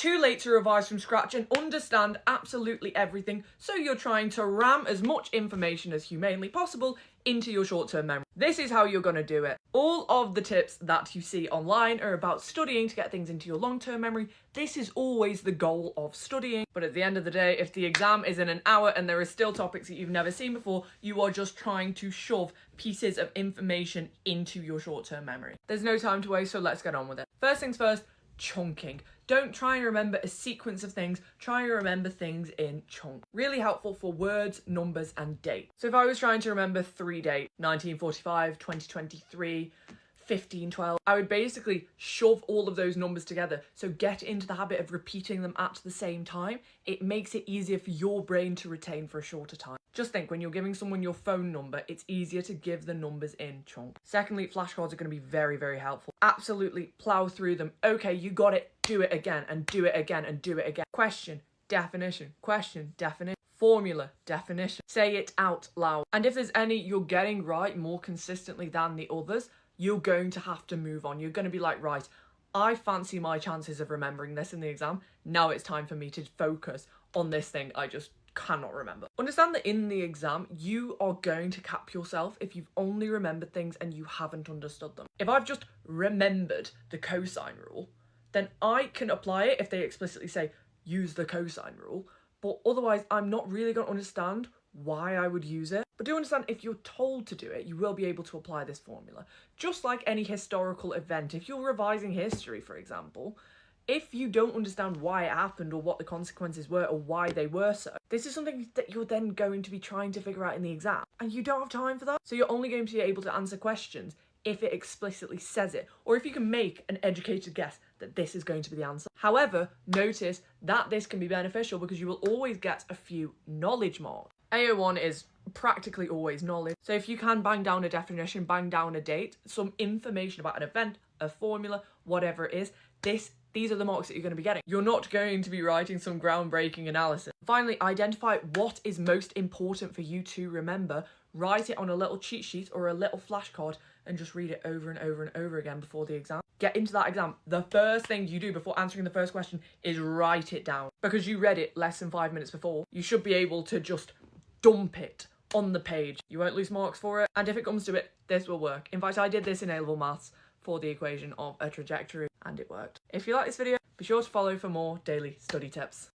too late to revise from scratch and understand absolutely everything, so you're trying to ram as much information as humanly possible into your short-term memory. This is how you're going to do it. All of the tips that you see online are about studying to get things into your long-term memory. This is always the goal of studying, but at the end of the day, if the exam is in an hour and there are still topics that you've never seen before, you are just trying to shove pieces of information into your short-term memory. There's no time to waste, so let's get on with it. First things first, chunking. Don't try and remember a sequence of things, try and remember things in chunks. Really helpful for words, numbers, and dates. So if I was trying to remember 3 dates, 1945, 2023, 1512, I would basically shove all of those numbers together. So get into the habit of repeating them at the same time. It makes it easier for your brain to retain for a shorter time. Just think, when you're giving someone your phone number, it's easier to give the numbers in chunks. Secondly, flashcards are going to be very, very helpful. Absolutely plow through them. Okay, you got it. Do it again and do it again and do it again. Question, definition, formula, definition. Say it out loud. And if there's any you're getting right more consistently than the others, you're going to have to move on. You're going to be like, right, I fancy my chances of remembering this in the exam. Now it's time for me to focus on this thing I just cannot remember. Understand that in the exam, you are going to cap yourself if you've only remembered things and you haven't understood them. If I've just remembered the cosine rule, then I can apply it if they explicitly say, use the cosine rule, but otherwise I'm not really going to understand why I would use it. But do understand, if you're told to do it, you will be able to apply this formula. Just like any historical event, if you're revising history, for example, if you don't understand why it happened or what the consequences were or why they were so, this is something that you're then going to be trying to figure out in the exam. And you don't have time for that. So you're only going to be able to answer questions if it explicitly says it, or if you can make an educated guess that this is going to be the answer. However, notice that this can be beneficial because you will always get a few knowledge marks. AO1 is practically always knowledge. So if you can bang down a definition, bang down a date, some information about an event, a formula, whatever it is, these are the marks that you're going to be getting. You're not going to be writing some groundbreaking analysis. Finally, identify what is most important for you to remember. Write it on a little cheat sheet or a little flashcard and just read it over and over and over again before the exam. Get into that exam. The first thing you do before answering the first question is write it down. Because you read it less than 5 minutes before, you should be able to just dump it on the page. You won't lose marks for it. And if it comes to it, this will work. In fact, I did this in A-level maths for the equation of a trajectory and it worked. If you like this video, be sure to follow for more daily study tips.